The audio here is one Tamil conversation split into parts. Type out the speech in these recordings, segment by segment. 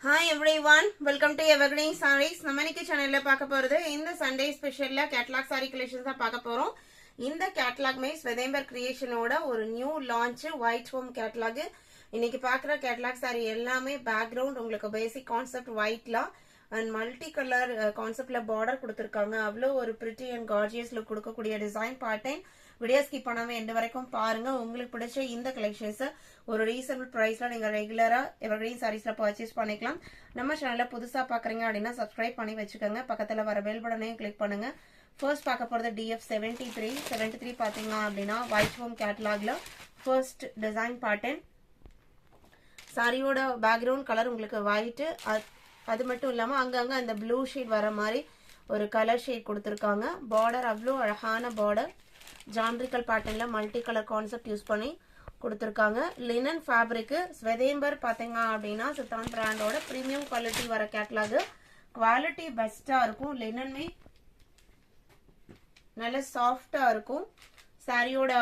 Hi everyone, welcome to Evergreen Sarees. நம்ம இன்னைக்கு சேனல்ல பார்க்க போறது இந்த சண்டே ஸ்பெஷல்ல கேட்டலாக் சாரி கலெக்ஷன்ஸ் தான் பார்க்க போறோம். இந்த கேட்டலாக் மே ஸ்வதேம்பர் கிரியேஷனோட ஒரு new launch white home catalogue. இன்னைக்கு பார்க்குற கேட்டலாக் சாரி எல்லாமே பேக்ரவுண்ட் உங்களுக்கு பேசிக் கான்செப்ட் ஒயிட்ல அண்ட் மல்டி கலர் கான்செப்ட்ல பார்டர் கொடுத்துருக்காங்க. அவ்வளோ ஒரு பிரிட்டி அண்ட் கார்ஜியஸ் லுக் கொடுக்கக்கூடிய டிசைன் பேட்டர்ன். வீடியோ ஸ்கிப் பண்ணாம எண்டு வரைக்கும் பாருங்க. உங்களுக்கு பிடிச்ச இந்த கலெக்ஷன்ஸ் ஒரு ரீசனபிள் பிரைஸ்ல நீங்க ரெகுலரா எவர்கிரீன் சாரீஸ்ல பர்ச்சேஸ் பண்ணிக்கலாம். நம்ம சேனல்ல புதுசா பாக்குறீங்க அப்படின்னா சப்ஸ்கிரைப் பண்ணி வச்சுக்கோங்க. பக்கத்துல வர பெல் பட்டனையும் கிளிக் பண்ணுங்க. ஃபர்ஸ்ட் பார்க்க போறது DF 73 பாத்தீங்க அப்படின்னா ஒயிட் ஹோம் கேட்டலாக்ல ஃபர்ஸ்ட் டிசைன் பேட்டர்ன். சாரியோட பேக்ரவுண்ட் கலர் உங்களுக்கு ஒயிட், அது மட்டும் இல்லாம அங்கங்க அந்த ப்ளூ ஷேட் வர மாதிரி ஒரு கலர் ஷேட் கொடுத்துருக்காங்க. பார்டர் அவ்வளோ அழகான பார்டர், ஜாமெட்ரிக்கல் பேட்டர்ன்ல மல்டி கலர் கான்செப்ட் யூஸ் பண்ணி கொடுத்துருக்காங்க. லினன் ஃபேப்ரிக் ஸ்வதேம்பர் பாத்தீங்க அப்படின்னா சித்தான் பிராண்டோட பிரீமியம் குவாலிட்டி வர கேட்டலாக். குவாலிட்டி பெஸ்டா இருக்கும். லினன்மே நல்ல சாஃப்டா இருக்கும். சாரியோட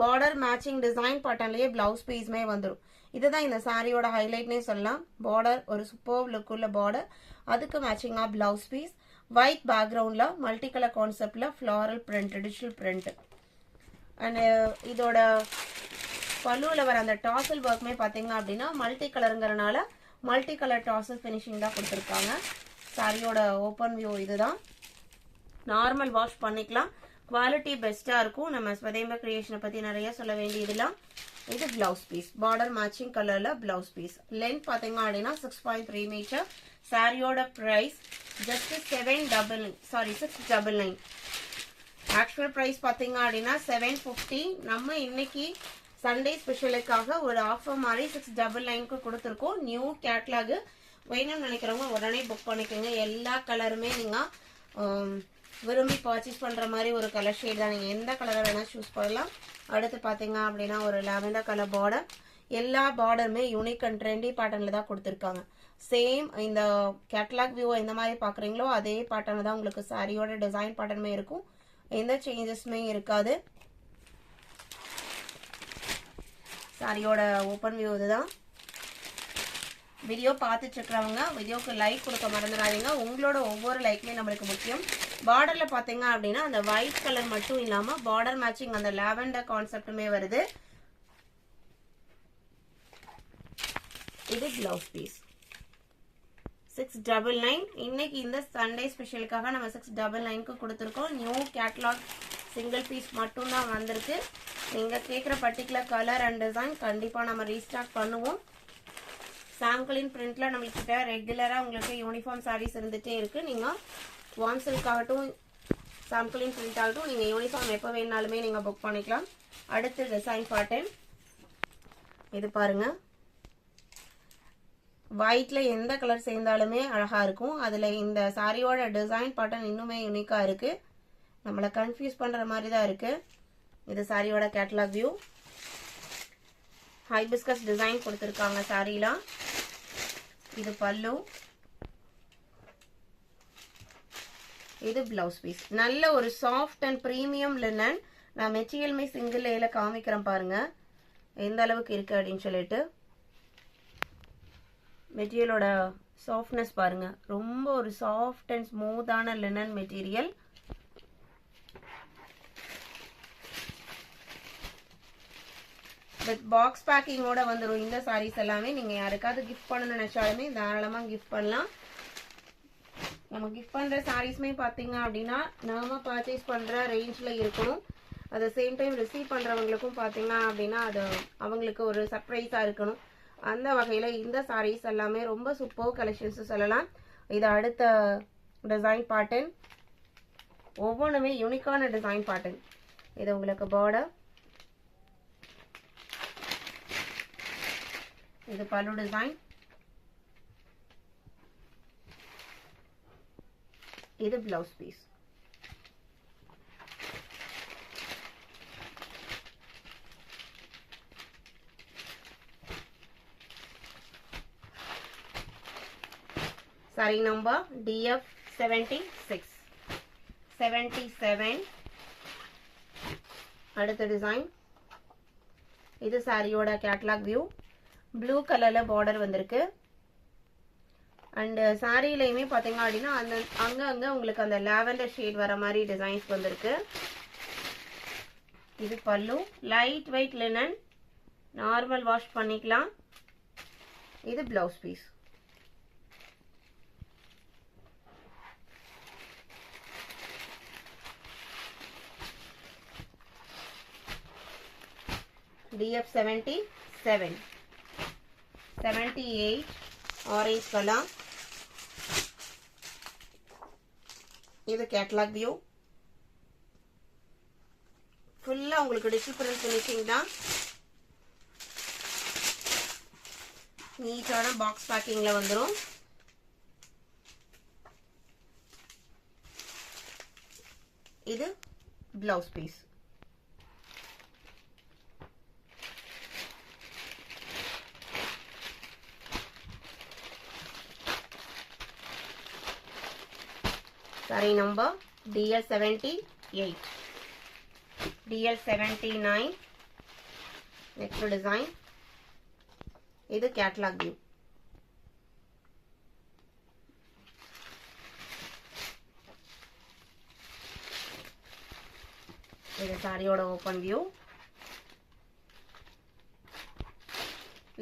பார்டர் மேட்சிங் டிசைன் பேட்டர்ன்லயே பிளவுஸ் பீஸ்மே வந்துடும். இதுதான் இந்த சாரியோட ஹைலைட்னே சொல்லலாம். பார்டர் ஒரு சூப்பர் லுக் உள்ள பார்டர், அதுக்கு மேட்சிங்கா பிளவுஸ் பீஸ், ஒயிட் பேக்ரவுண்ட்ல மல்டி கலர் கான்செப்ட்ல floral print, digital print. And இதோட பல்லுவில் வர அந்த டாசல் ஒர்க்குமே பார்த்தீங்க அப்படின்னா மல்டி கலருங்கிறனால மல்டி கலர் டாசல் ஃபினிஷிங் தான் கொடுத்துருக்காங்க. சாரியோட ஓப்பன் வியூ இதுதான். நார்மல் வாஷ் பண்ணிக்கலாம். குவாலிட்டி பெஸ்ட்டாக இருக்கும். நம்ம ஸ்வதேம்பர் கிரியேஷனை பற்றி நிறைய சொல்ல வேண்டியதுலாம். இது பிளவுஸ் பீஸ், பார்டர் மேட்சிங் கலரில் பிளவுஸ் பீஸ். லென்த் பார்த்தீங்க அப்படின்னா 6.3 மீட்டர். சாரியோட ப்ரைஸ் ஜஸ்ட் 699. ஆக்சுவல் ப்ரைஸ் பார்த்தீங்க அப்படின்னா 750. நம்ம இன்னைக்கு சண்டே ஸ்பெஷலுக்காக ஒரு ஆஃபர் மாதிரி 699க்கு கொடுத்துருக்கோம். நியூ கேட்லாக் வேணும்னு நினைக்கிறவங்க உடனே புக் பண்ணிக்கோங்க. எல்லா கலருமே நீங்கள் விரும்பி பர்ச்சேஸ் பண்ணுற மாதிரி ஒரு கலர் ஷேட் தான். நீங்கள் எந்த கலரை வேணால் சூஸ் பண்ணலாம். அடுத்து பார்த்தீங்க அப்படின்னா ஒரு லாவெண்டர் கலர் பார்டர். எல்லா பார்டருமே யூனிக் அண்ட் ட்ரெண்டி பேட்டர்னில் தான் கொடுத்துருக்காங்க. சேம் இந்த கேட்லாக் வியூவை எந்த மாதிரி பார்க்குறீங்களோ அதே பேட்டர்னில் தான் உங்களுக்கு சாரியோட டிசைன் பேட்டர்னுமே இருக்கும். எந்த சேஞ்சஸுமே இருக்காது. சாரியோட ஓப்பன் வியூ இதுதான். வீடியோ பார்த்துட்டு இருக்கிறவங்க வீடியோக்கு லைக் கொடுக்க மறந்துடாதீங்க. உங்களோட ஒவ்வொரு லைக்குமே நம்மளுக்கு முக்கியம். பார்டர்ல பாத்தீங்க அப்படின்னா அந்த ஒயிட் கலர் மட்டும் இல்லாம பார்டர் மேட்சிங் அந்த லாவெண்டர் கான்செப்டுமே வருது. இது பிளவுஸ் பீஸ் 699. இன்னைக்கு இந்த சண்டே ஸ்பெஷலுக்காக நம்ம 699க்கு கொடுத்துருக்கோம். நியூ கேட்லாக் சிங்கிள் பீஸ் மட்டும் தான் வந்திருக்கு. நீங்க கேட்குற பர்டிகுலர் கலர் அண்ட் டிசைன் கண்டிப்பா நம்ம ரீஸ்டாக் பண்ணுவோம். சாம்பிளின் பிரிண்ட்ல நம்மள்கிட்ட ரெகுலரா உங்களுக்கு யூனிஃபார்ம் சாரீஸ் இருந்துட்டே இருக்கு. நீங்க வார்ம் சில்க் ஆகட்டும், சாம்பிளின் பிரிண்ட் ஆகட்டும், நீங்க யூனிஃபார்ம் எப்போ வேணாலுமே நீங்க புக் பண்ணிக்கலாம். அடுத்து டிசைன் பேட்டர்ன் இது பாருங்க. ஒயிட்ல எந்த கலர் சேர்ந்தாலுமே அழகா இருக்கும். அதுல இந்த சாரியோட டிசைன் பேட்டர்ன் இன்னுமே யூனிக்கா இருக்கு. நம்மளை கன்ஃபியூஸ் பண்ற மாதிரி தான் இருக்கு. இது சாரியோட கேட்டலாக் வியூ. ஹைபிஸ்கஸ் டிசைன் கொடுத்துருக்காங்க சாரிலாம். இது பல்லு, இது பிளவுஸ் பீஸ். நல்ல ஒரு சாஃப்ட் அண்ட் பிரீமியம் லினன். நான் மெட்டீரியலுமே சிங்கிள் லேல காமிக்கிறேன் பாருங்க எந்த அளவுக்கு இருக்கு அப்படின்னு சொல்லிட்டு. மெட்டீரியலோட சாஃப்ட்னஸ் பாருங்க. ரொம்ப ஒரு சாஃப்ட் அண்ட் ஸ்மூத்தான லினன் மெட்டீரியல். வித் பாக்ஸ் பேக்கிங்கோட வந்துடும். இந்த சாரீஸ் எல்லாமே நீங்க யாருக்காவது கிஃப்ட் பண்ணணும்னு நினைச்சாலுமே தாராளமா கிஃப்ட் பண்ணலாம். நம்ம கிஃப்ட் பண்ற சாரீஸ்மே பாத்தீங்க அப்படின்னா நாம பர்ச்சேஸ் பண்ற ரேஞ்ச்ல இருக்கணும். At the same time receive பண்றவங்களுக்கும் பாத்தீங்க அப்படின்னா அது அவங்களுக்கு ஒரு சர்ப்ரைஸா இருக்கணும். அந்த வகையில இந்த சாரீஸ் எல்லாமே ரொம்ப சூப்பர் கலெக்ஷன்ஸ் சொல்லலாம். இது அடுத்த டிசைன் பேட்டர்ன். ஒவ்வொன்றுமே யூனிக்கான டிசைன் பேட்டர்ன். இது உங்களுக்கு பார்டர், இது பல்லு டிசைன், இது blouse piece. Sari number DF 77. அடுத்த டிசைன். இது சாரியோட கேட்டலாக் வியூ. ப்ளூ கலர்ல பார்டர் வந்திருக்கு. அண்ட் சாரிலையுமே பார்த்தீங்க அப்படின்னா அங்கங்க உங்களுக்கு அந்த லாவெண்டர் ஷேட் வர மாதிரி டிசைன்ஸ் வந்திருக்கு. இது pallu, light weight linen, normal wash பண்ணிக்கலாம். இது பிளவுஸ் பீஸ். DF 77, 78 ஆரஞ்ச் கலர். இது கேட்டலாக் வியூ. ஃபுல்லா உங்களுக்கு டிஜிட்டல் பிரிண்ட் ஃபினிஷிங் தான். நீட்டான பாக்ஸ் பேக்கிங்ல வந்துரும். இது blouse piece. Saree number DL 78, DL 79. Next design. இது catalog view. இது சாரியோட ஓபன் வியூ.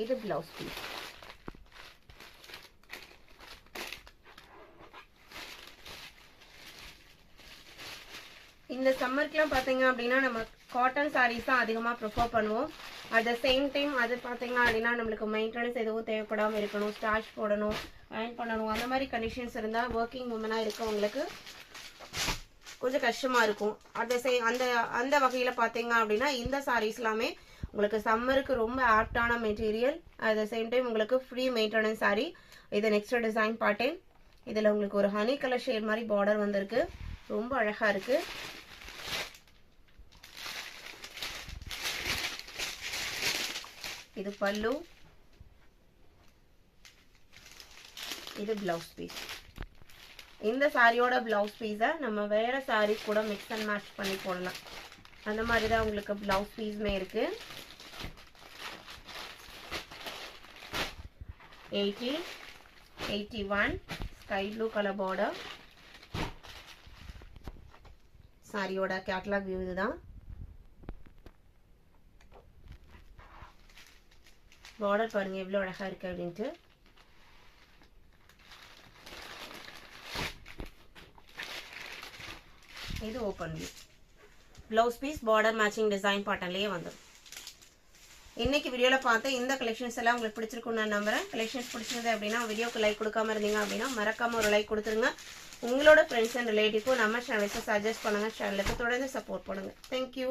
இது பிளவுஸ் பீஸ். இந்த சம்மர்க்குலாம் பார்த்தீங்க அப்படின்னா நம்ம காட்டன் சாரீஸ் தான் அதிகமாக ப்ரிஃபர் பண்ணுவோம். அட் த சேம் டைம் அது பார்த்தீங்க அப்படின்னா நம்மளுக்கு மெயின்டெனன்ஸ் எதுவும் தேவைப்படாமல் இருக்கணும், ஸ்டார்ச் போடணும், அயர்ன் பண்ணணும், அந்த மாதிரி கண்டிஷன்ஸ் இருந்தால் ஒர்க்கிங் உமனாக இருக்கவங்களுக்கு கொஞ்சம் கஷ்டமாக இருக்கும். அட் த சேம் அந்த வகையில் பார்த்தீங்க அப்படின்னா இந்த சாரீஸ் எல்லாமே உங்களுக்கு சம்மருக்கு ரொம்ப ஆப்டான material. At the same time உங்களுக்கு ஃப்ரீ மெயின்டெனன்ஸ் சாரீ. இது நெக்ஸ்ட் டிசைன் பார்த்தேன். இதில் உங்களுக்கு ஒரு ஹனி கலர் ஷேட் மாதிரி பார்டர் வந்திருக்கு. ரொம்ப அழகா இருக்கு. இது பல்லு, இது பிளவுஸ் பீஸ். இந்த சாரியோட பிளவுஸ் பீஸை நம்ம வேற சாரி கூட மிக்ஸ் அண்ட் மேட்ச் பண்ணி போடலாம். அந்த மாதிரி தான் உங்களுக்கு பிளவுஸ் பீஸ்மே இருக்கு. 80, 81 ஸ்கை ப்ளூ கலர் பார்டர். சாரியோட கேட்டலாக் வியூ இதுதான். பார்டர் பாருங்க எவ்வளவு அழகா இருக்கு அப்படின்ட்டு. இது open view. Blouse piece border matching design பேட்டர்ன்லயே வந்துடும். இன்னைக்கு வீடியோல பார்த்து இந்த கலெக்ஷன்ஸ் எல்லாம் உங்களுக்கு பிடிச்சிருக்கும்னு நான் நம்புறேன். கலெக்ஷன்ஸ் பிடிச்சிருந்தது அப்படின்னா வீடியோக்கு லைக் கொடுக்காம இருந்தீங்க அப்படின்னா மறக்காம ஒரு லைக் கொடுத்துருங்க. உங்களோட ஃப்ரெண்ட்ஸ் அண்ட் ரிலேட்டிவ்க்கும் நம்ம சேனலுக்கு சஜஸ்ட் பண்ணுங்க. சேனலுக்கு தொடர்ந்து சப்போர்ட் பண்ணுங்க. தேங்க்யூ.